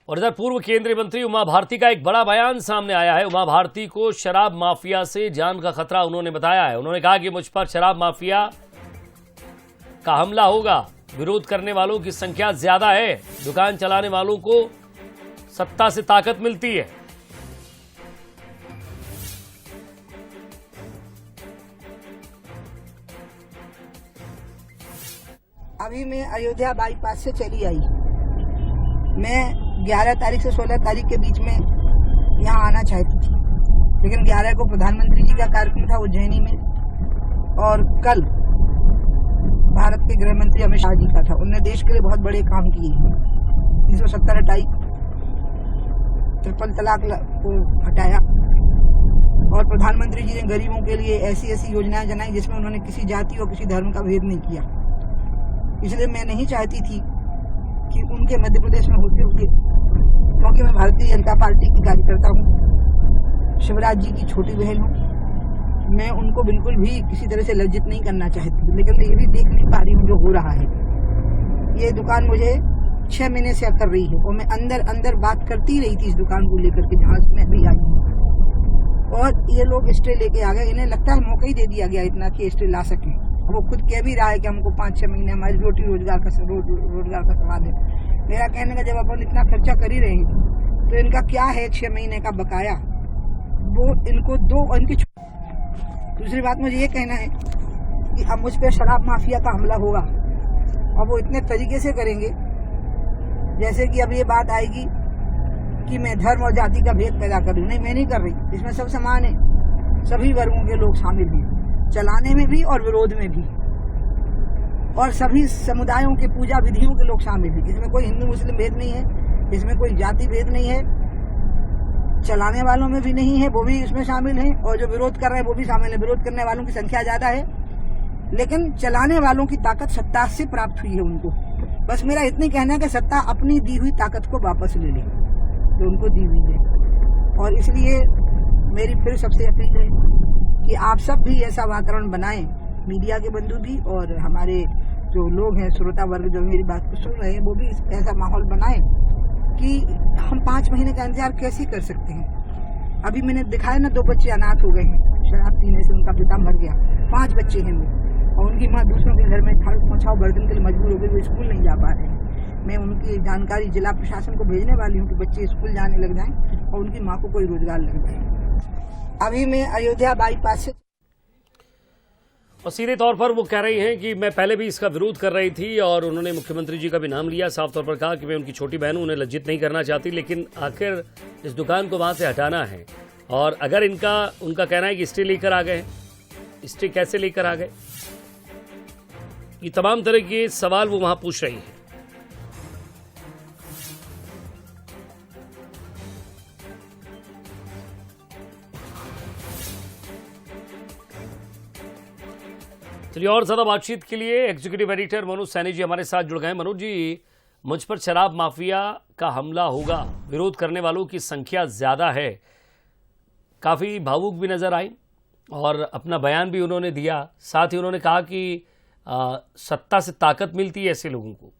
और इधर पूर्व केंद्रीय मंत्री उमा भारती का एक बड़ा बयान सामने आया है। उमा भारती को शराब माफिया से जान का खतरा उन्होंने बताया है। उन्होंने कहा कि मुझ पर शराब माफिया का हमला होगा, विरोध करने वालों की संख्या ज्यादा है, दुकान चलाने वालों को सत्ता से ताकत मिलती है। अभी मैं अयोध्या बाईपास से चली आई। मैं 11 तारीख से 16 तारीख के बीच में यहाँ आना चाहती थी, लेकिन 11 को प्रधानमंत्री जी का कार्यक्रम था उज्जैनी में, और कल भारत के गृह मंत्री अमित शाह जी का था। उन्होंने देश के लिए बहुत बड़े काम किए। 370 हटाई, ट्रिपल तलाक को हटाया, और प्रधानमंत्री जी ने गरीबों के लिए ऐसी ऐसी योजनाएं बनाई जिसमें उन्होंने किसी जाति और किसी धर्म का भेद नहीं किया। इसलिए मैं नहीं चाहती थी कि उनके मध्य प्रदेश में होते हुए, क्योंकि मैं भारतीय जनता पार्टी की कार्यकर्ता हूँ, शिवराज जी की छोटी बहन हूँ, मैं उनको बिल्कुल भी किसी तरह से लज्जित नहीं करना चाहती। लेकिन ये भी देख नहीं पा रही हूँ जो हो रहा है। ये दुकान मुझे 6 महीने से कर रही है, और मैं अंदर अंदर बात करती रही थी इस दुकान को लेकर के, जहाँ मैं भी आई हूँ। और ये लोग स्टे लेके आ गए। इन्हें लगता है मौका ही दे दिया गया इतना कि स्टे ला सकें। वो खुद कह भी रहा है कि हमको 5-6 महीने हमारी रोटी रोजगार का सवाल है। मेरा कहने का, जब अपन इतना खर्चा कर ही रहे हैं तो इनका क्या है 6 महीने का बकाया, वो इनको दो। और इनकी दूसरी बात मुझे ये कहना है कि अब मुझ पर शराब माफिया का हमला होगा, और वो इतने तरीके से करेंगे जैसे कि अब ये बात आएगी कि मैं धर्म और जाति का भेद पैदा कर रही हूँ। नहीं, मैं नहीं कर रही। इसमें सब समान है, सभी वर्गों के लोग शामिल हैं, चलाने में भी और विरोध में भी, और सभी समुदायों के पूजा विधियों के लोग शामिल हैं। इसमें कोई हिंदू मुस्लिम भेद नहीं है, इसमें कोई जाति भेद नहीं है, चलाने वालों में भी नहीं है, वो भी इसमें शामिल हैं, और जो विरोध कर रहे हैं वो भी शामिल है। विरोध करने वालों की संख्या ज्यादा है, लेकिन चलाने वालों की ताकत सत्ता से प्राप्त हुई है उनको। बस मेरा इतना कहना है कि सत्ता अपनी दी हुई ताकत को वापस ले ले जो उनको दी हुई है। और इसलिए मेरी फिर सबसे अपील है कि आप सब भी ऐसा वातावरण बनाएं, मीडिया के बंधु भी और हमारे जो लोग हैं, श्रोता वर्ग जो मेरी बात को सुन रहे हैं, वो भी ऐसा माहौल बनाएं कि हम 5 महीने का इंतजार कैसे कर सकते हैं। अभी मैंने दिखाया ना, 2 बच्चे अनाथ हो गए हैं शराब पीने से, उनका पिता मर गया। 5 बच्चे हैं वो, और उनकी माँ दूसरों के घर में झाड़ू पोछाओ बर्तन के लिए मजबूर हो गई, वो स्कूल नहीं जा पा रहे हैं। मैं उनकी जानकारी जिला प्रशासन को भेजने वाली हूँ कि बच्चे स्कूल जाने लग जाएं और उनकी माँ को कोई रोजगार लग जाए। अभी मैं अयोध्या बाईपास से, और सीधे तौर पर वो कह रही हैं कि मैं पहले भी इसका विरोध कर रही थी, और उन्होंने मुख्यमंत्री जी का भी नाम लिया, साफ तौर पर कहा कि मैं उनकी छोटी बहन हूं, उन्हें लज्जित नहीं करना चाहती, लेकिन आखिर इस दुकान को वहां से हटाना है। और अगर उनका कहना है कि स्टे लेकर आ गए, स्टे कैसे लेकर आ गए, ये तमाम तरह के सवाल वो वहां पूछ रही है। चलिए, और ज्यादा बातचीत के लिए एग्जीक्यूटिव एडिटर मनोज सैनी जी हमारे साथ जुड़ गए। मनोज जी, मुझ पर शराब माफिया का हमला होगा, विरोध करने वालों की संख्या ज्यादा है, काफी भावुक भी नजर आई और अपना बयान भी उन्होंने दिया। साथ ही उन्होंने कहा कि सत्ता से ताकत मिलती है ऐसे लोगों को।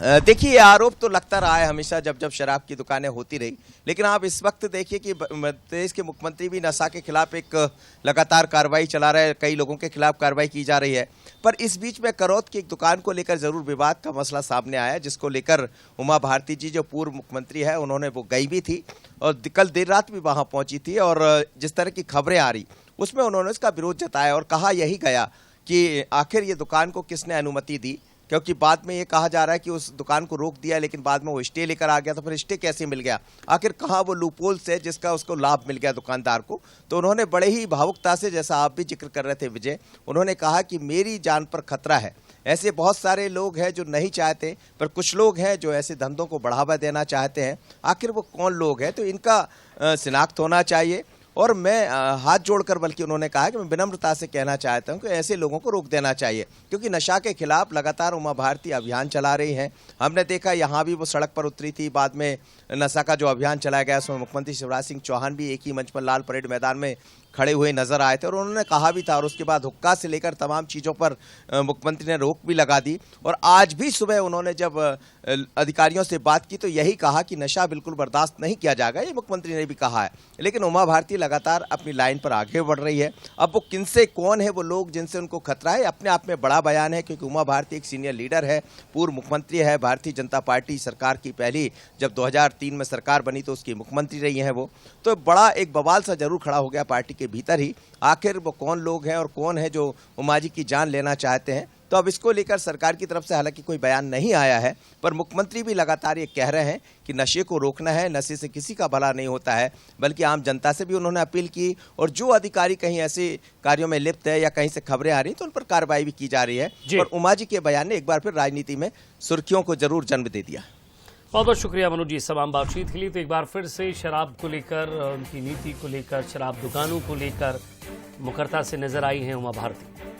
देखिए, आरोप तो लगता रहा है हमेशा जब जब शराब की दुकानें होती रही, लेकिन आप इस वक्त देखिए कि देश के मुख्यमंत्री भी नशा के खिलाफ एक लगातार कार्रवाई चला रहे हैं, कई लोगों के खिलाफ कार्रवाई की जा रही है। पर इस बीच में करौद की एक दुकान को लेकर जरूर विवाद का मसला सामने आया, जिसको लेकर उमा भारती जी जो पूर्व मुख्यमंत्री है, उन्होंने वो गई भी थी और कल देर रात भी वहां पहुंची थी, और जिस तरह की खबरें आ रही उसमें उन्होंने इसका विरोध जताया और कहा यही गया कि आखिर ये दुकान को किसने अनुमति दी, क्योंकि बाद में ये कहा जा रहा है कि उस दुकान को रोक दिया, लेकिन बाद में वो स्टे लेकर आ गया, तो फिर स्टे कैसे मिल गया, आखिर कहाँ वो लूपहोल्स है जिसका उसको लाभ मिल गया दुकानदार को। तो उन्होंने बड़े ही भावुकता से, जैसा आप भी जिक्र कर रहे थे विजय, उन्होंने कहा कि मेरी जान पर खतरा है। ऐसे बहुत सारे लोग हैं जो नहीं चाहते, पर कुछ लोग हैं जो ऐसे धंधों को बढ़ावा देना चाहते हैं। आखिर वो कौन लोग हैं, तो इनका शिनाख्त होना चाहिए। और मैं हाथ जोड़कर, बल्कि उन्होंने कहा कि मैं विनम्रता से कहना चाहता हूं कि ऐसे लोगों को रोक देना चाहिए, क्योंकि नशा के खिलाफ लगातार उमा भारती अभियान चला रही हैं। हमने देखा यहाँ भी वो सड़क पर उतरी थी, बाद में नशा का जो अभियान चलाया गया उसमें मुख्यमंत्री शिवराज सिंह चौहान भी एक ही मंच पर लाल परेड मैदान में खड़े हुए नजर आए थे और उन्होंने कहा भी था, और उसके बाद हुक्का से लेकर तमाम चीज़ों पर मुख्यमंत्री ने रोक भी लगा दी। और आज भी सुबह उन्होंने जब अधिकारियों से बात की तो यही कहा कि नशा बिल्कुल बर्दाश्त नहीं किया जाएगा, ये मुख्यमंत्री ने भी कहा है। लेकिन उमा भारती लगातार अपनी लाइन पर आगे बढ़ रही है। अब वो किनसे कौन है वो लोग जिनसे उनको खतरा है, अपने आप में बड़ा बयान है, क्योंकि उमा भारती एक सीनियर लीडर है, पूर्व मुख्यमंत्री है, भारतीय जनता पार्टी सरकार की पहली जब 2003 में सरकार बनी तो उसकी मुख्यमंत्री रही हैं वो। तो बड़ा एक बवाल सा जरूर खड़ा हो गया पार्टी के भीतर ही, आखिर वो कौन लोग हैं और कौन है जो उमा जी की जान लेना चाहते हैं। तो अब इसको लेकर सरकार की तरफ से हालांकि कोई बयान नहीं आया है, पर मुख्यमंत्री भी लगातार ये कह रहे हैं कि नशे को रोकना है, नशे से किसी का भला नहीं होता है, बल्कि आम जनता से भी उन्होंने अपील की। और जो अधिकारी कहीं ऐसे कार्यों में लिप्त है या कहीं से खबरें आ रही तो उन पर कार्रवाई भी की जा रही है। और उमा जी के बयान ने एक बार फिर राजनीति में सुर्खियों को जरूर जन्म दे दिया। बहुत बहुत शुक्रिया मनोज जी इस तमाम बातचीत के लिए। तो एक बार फिर से शराब को लेकर, उनकी नीति को लेकर, शराब दुकानों को लेकर मुखरता से नजर आई हैं उमा भारती।